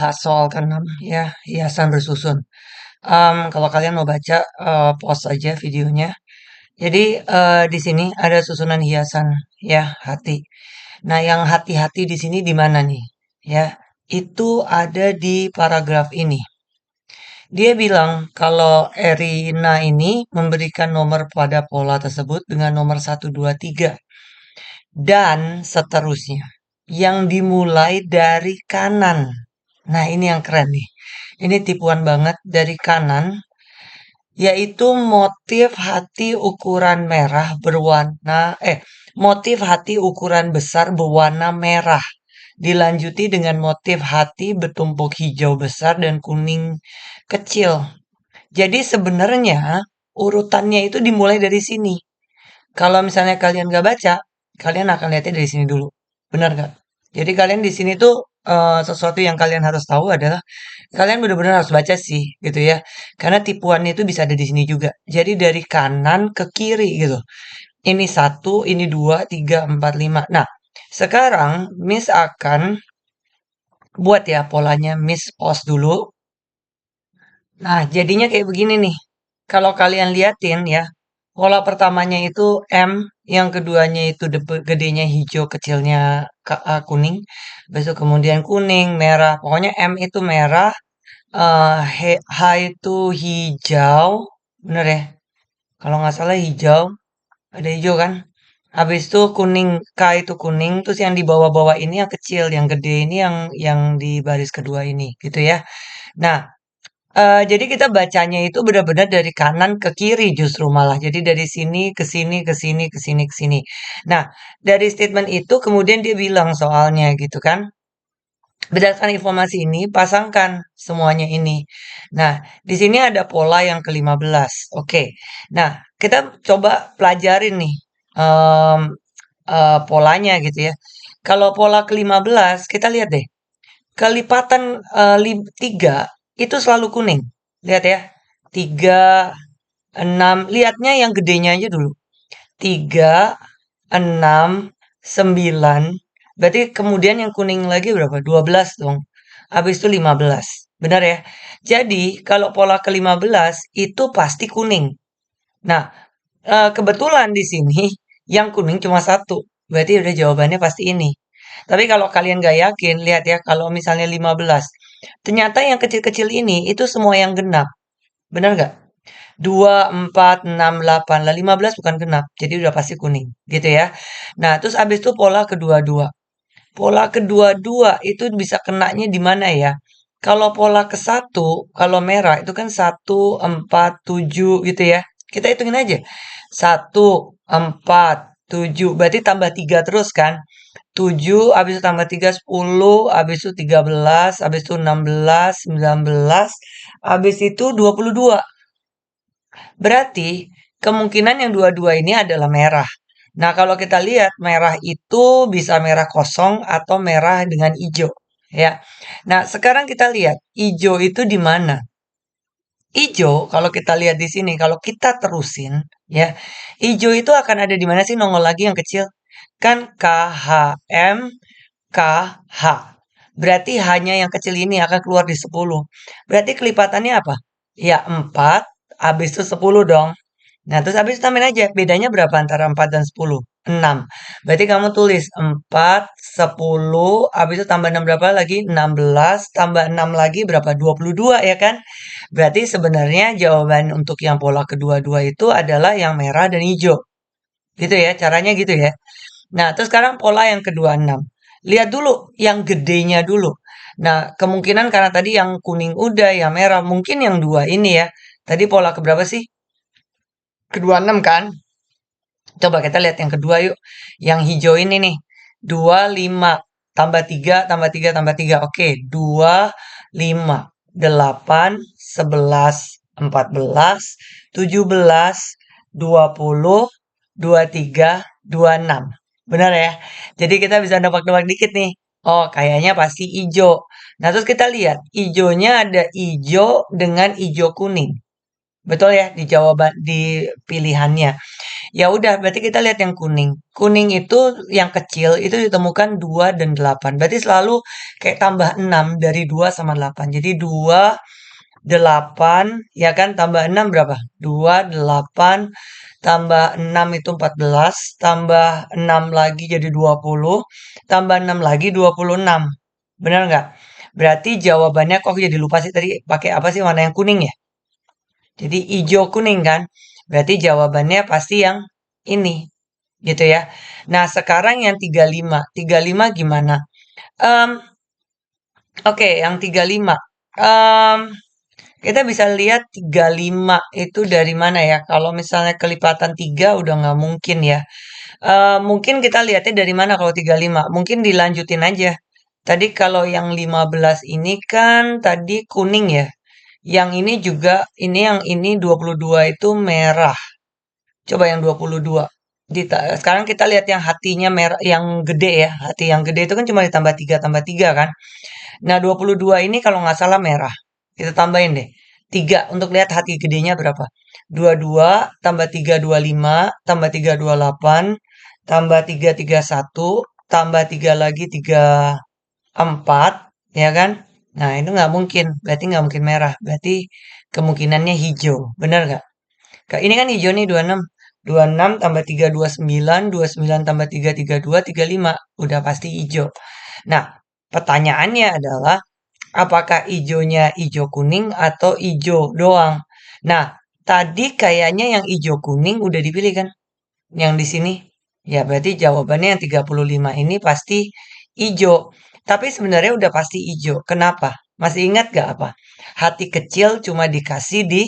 Soal ke-6 ya, hiasan bersusun. Kalau kalian mau baca, pause aja videonya. Jadi, di sini ada susunan hiasan ya, hati. Nah, yang hati-hati di sini di mana nih? Ya, itu ada di paragraf ini. Dia bilang kalau Erina ini memberikan nomor pada pola tersebut dengan nomor 1, 2, 3 dan seterusnya. Yang dimulai dari kanan. Nah, ini yang keren nih. Ini tipuan banget dari kanan, yaitu motif hati ukuran merah motif hati ukuran besar berwarna merah. Dilanjuti dengan motif hati bertumpuk hijau besar dan kuning kecil. Jadi sebenarnya urutannya itu dimulai dari sini. Kalau misalnya kalian gak baca, kalian akan lihatnya dari sini dulu. Benar gak? Jadi kalian di sini tuh sesuatu yang kalian harus tahu adalah kalian benar-benar harus baca sih gitu ya. Karena tipuannya itu bisa ada di sini juga. Jadi dari kanan ke kiri gitu. Ini satu, ini dua, tiga, empat, lima. Nah, sekarang Miss akan buat ya polanya. Miss pause dulu. Nah, jadinya kayak begini nih. Kalau kalian liatin ya, pola pertamanya itu M, yang keduanya itu gedenya hijau, kecilnya kuning. Besok kemudian kuning, merah. Pokoknya M itu merah, H itu hijau, bener ya? Kalau nggak salah hijau, ada hijau kan? Habis itu kuning, K itu kuning, terus yang di bawah-bawah ini yang kecil, yang gede ini yang di baris kedua ini, gitu ya. Nah, jadi kita bacanya itu benar-benar dari kanan ke kiri justru malah. Jadi dari sini ke sini ke sini ke sini ke sini. Nah, dari statement itu kemudian dia bilang soalnya gitu kan. Berdasarkan informasi ini, pasangkan semuanya ini. Nah, di sini ada pola yang ke-15. Oke. Nah, kita coba pelajarin nih em, polanya gitu ya. Kalau pola ke-15, kita lihat deh. Kelipatan 3 itu selalu kuning. Lihat ya. 3, 6. Lihatnya yang gedenya aja dulu. 3, 6, 9. Berarti kemudian yang kuning lagi berapa? 12 dong. Habis itu 15. Benar ya? Jadi kalau pola ke-15 itu pasti kuning. Nah, kebetulan di sini yang kuning cuma satu. Berarti udah jawabannya pasti ini. Tapi kalau kalian gak yakin, lihat ya, kalau misalnya 15. Ternyata yang kecil-kecil ini itu semua yang genap. Benar nggak? 2, 4, 6, 8. Lah 15 bukan genap. Jadi udah pasti kuning. Gitu ya. Nah, terus abis itu pola kedua-dua. Pola kedua-dua itu bisa kenanya di mana ya? Kalau pola ke satu, kalau merah itu kan 1, 4, 7 gitu ya. Kita hitungin aja. 1, 4, 7. Berarti tambah 3 terus kan? 7, habis itu tambah 3, 10, habis itu 13, habis itu 16, 19, habis itu 22. Berarti kemungkinan yang dua-dua ini adalah merah. Nah, kalau kita lihat merah itu bisa merah kosong atau merah dengan hijau, ya. Nah, sekarang kita lihat hijau itu di mana? Hijau kalau kita lihat di sini, kalau kita terusin, ya, hijau itu akan ada di mana sih nongol lagi yang kecil? Kan KHM KH. Berarti hanya yang kecil ini akan keluar di 10. Berarti kelipatannya apa? Ya 4, habis itu 10 dong. Nah, terus habis itu tambahin aja. Bedanya berapa antara 4 dan 10? 6. Berarti kamu tulis 4, 10, habis itu tambah 6 berapa lagi? 16, tambah 6 lagi berapa? 22 ya kan? Berarti sebenarnya jawaban untuk yang pola kedua-dua itu adalah yang merah dan hijau. Gitu ya, caranya gitu ya. Nah, terus sekarang pola yang kedua 6. Lihat dulu yang gedenya dulu. Nah, kemungkinan karena tadi yang kuning udah, yang merah, mungkin yang dua ini ya. Tadi pola keberapa sih? Kedua 6 kan? Coba kita lihat yang kedua yuk. Yang hijau ini nih. 25 tambah 3 tambah 3 tambah 3. Oke, 2, 5, 8, 11, 14, 17, 20, 23, 26. Benar ya? Jadi kita bisa nebak-nebak dikit nih. Oh, kayaknya pasti hijau. Nah, terus kita lihat. Hijaunya ada hijau dengan hijau kuning. Betul ya di jawaban di pilihannya. Ya udah, berarti kita lihat yang kuning. Kuning itu yang kecil itu ditemukan 2 dan 8. Berarti selalu kayak tambah 6 dari 2 sama 8. Jadi 2, 8, ya kan? Tambah 6 berapa? 2, 8, tambah 6 itu 14, tambah 6 lagi jadi 20, tambah 6 lagi 26. Benar nggak? Berarti jawabannya kok aku jadi lupa sih tadi pakai apa sih warna yang kuning ya? Jadi hijau kuning kan? Berarti jawabannya pasti yang ini gitu ya. Nah, sekarang yang 35. 35 gimana? Em, Oke, yang 35. Kita bisa lihat 35 itu dari mana ya? Kalau misalnya kelipatan 3 udah nggak mungkin ya. Mungkin kita lihatnya dari mana kalau 35? Mungkin dilanjutin aja. Tadi kalau yang 15 ini kan tadi kuning ya. Yang ini juga, ini yang ini 22 itu merah. Coba yang 22. Sekarang kita lihat yang hatinya merah, yang gede ya. Hati yang gede itu kan cuma ditambah 3 tambah 3 kan. Nah, 22 ini kalau nggak salah merah. Kita tambahin deh. 3 untuk lihat hati gedenya berapa. 22 tambah 3 25 tambah 3 28 tambah 3 31 tambah 3 lagi 3 4 ya kan. Nah, itu nggak mungkin. Berarti nggak mungkin merah. Berarti kemungkinannya hijau. Benar nggak? Ini kan hijau nih 26. 26 tambah 3 29, 29 tambah 3 32, 35. Udah pasti hijau. Nah, pertanyaannya adalah apakah ijonya ijo kuning atau ijo doang? Nah, tadi kayaknya yang ijo kuning udah dipilih kan? Yang di sini. Ya, berarti jawabannya yang 35 ini pasti ijo. Tapi sebenarnya udah pasti ijo. Kenapa? Masih ingat gak apa? Hati kecil cuma dikasih di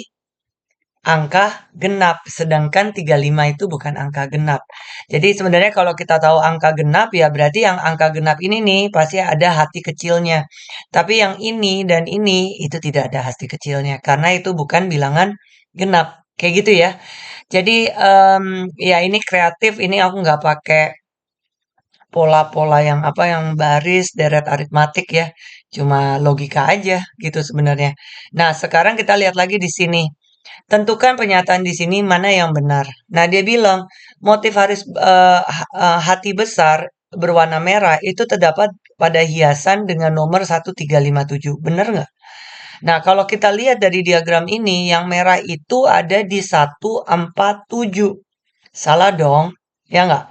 angka genap, sedangkan 35 itu bukan angka genap. Jadi sebenarnya kalau kita tahu angka genap ya berarti yang angka genap ini nih pasti ada hati kecilnya. Tapi yang ini dan ini itu tidak ada hati kecilnya karena itu bukan bilangan genap. Kayak gitu ya. Jadi ya ini kreatif, ini aku nggak pakai pola-pola yang apa yang baris deret aritmatik ya. Cuma logika aja gitu sebenarnya. Nah, sekarang kita lihat lagi di sini. Tentukan pernyataan di sini mana yang benar. Nah, dia bilang motif hati besar berwarna merah itu terdapat pada hiasan dengan nomor 1357. Benar nggak? Nah, kalau kita lihat dari diagram ini, yang merah itu ada di 147. Salah dong, ya nggak?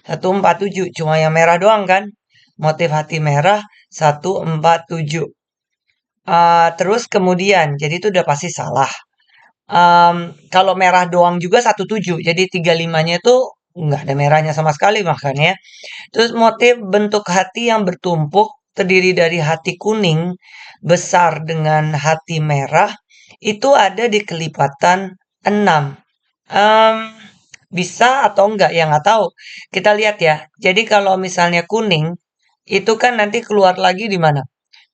147, cuma yang merah doang kan? Motif hati merah 147. Terus kemudian, jadi itu udah pasti salah. Kalau merah doang juga 17. Jadi 35-nya itu nggak ada merahnya sama sekali makanya. Terus motif bentuk hati yang bertumpuk terdiri dari hati kuning besar dengan hati merah itu ada di kelipatan 6. Em, Bisa atau enggak ya nggak tahu. Kita lihat ya. Jadi kalau misalnya kuning itu kan nanti keluar lagi di mana?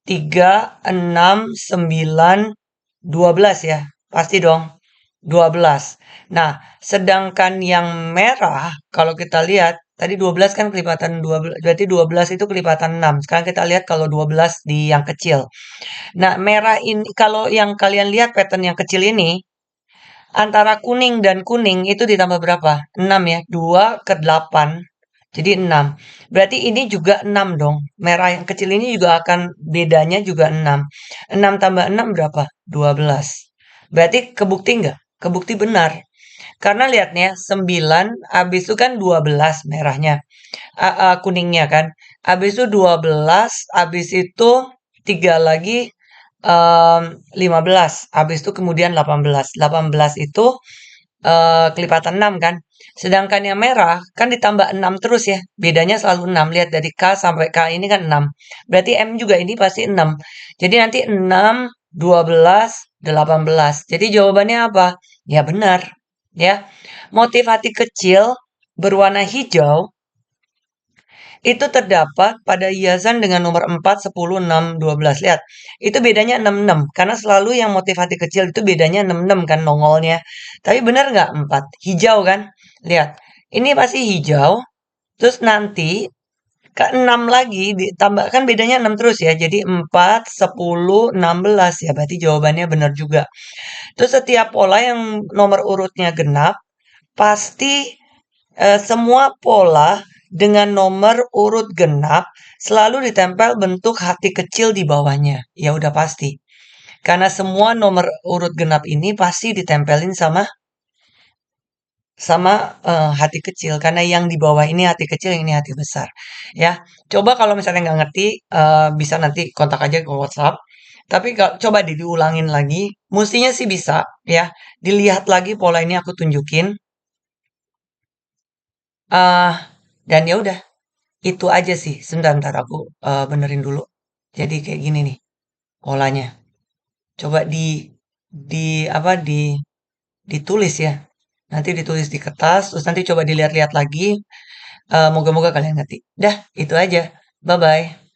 3, 6, 9, 12 ya. Pasti dong. 12. Nah, sedangkan yang merah, kalau kita lihat, tadi 12 kan kelipatan 12, berarti 12 itu kelipatan 6. Sekarang kita lihat kalau 12 di yang kecil. Nah, merah ini, kalau yang kalian lihat pattern yang kecil ini, antara kuning dan kuning itu ditambah berapa? 6 ya, 2 ke 8. Jadi 6. Berarti ini juga 6 dong. Merah yang kecil ini juga akan bedanya juga 6. 6 tambah 6 berapa? 12. Berarti kebukti nggak? Kebukti benar. Karena lihat nih ya, 9 habis itu kan 12 merahnya. Kuningnya kan. Habis itu 12, habis itu 3 lagi 15. Habis itu kemudian 18. 18 itu kelipatan 6 kan. Sedangkan yang merah kan ditambah 6 terus ya. Bedanya selalu 6. Lihat dari K sampai K ini kan 6. Berarti M juga ini pasti 6. Jadi nanti 6, 12, 18. Jadi jawabannya apa? Ya benar. Ya. Motif hati kecil berwarna hijau itu terdapat pada hiasan dengan nomor 4, 10, 6, 12. Lihat, itu bedanya 66. Karena selalu yang motif hati kecil itu bedanya 66 kan nongolnya. Tapi benar nggak 4? Hijau kan? Lihat, ini pasti hijau. Terus nanti ke 6 lagi ditambahkan bedanya 6 terus ya. Jadi 4, 10, 16 ya. Berarti jawabannya benar juga. Terus setiap pola yang nomor urutnya genap pasti Semua pola dengan nomor urut genap selalu ditempel bentuk hati kecil di bawahnya. Ya udah pasti. Karena semua nomor urut genap ini pasti ditempelin sama sama, hati kecil, karena yang di bawah ini hati kecil, yang ini hati besar, ya. Coba kalau misalnya nggak ngerti, bisa nanti kontak aja ke WhatsApp. Tapi coba deh diulangin lagi, mestinya sih bisa, ya. Dilihat lagi pola ini aku tunjukin, eee, dan ya udah, itu aja sih. Sebentar aku, benerin dulu. Jadi kayak gini nih polanya. Coba apa, ditulis ya. Nanti ditulis di kertas, terus nanti coba dilihat-lihat lagi. Moga-moga kalian ngerti. Dah, itu aja. Bye-bye.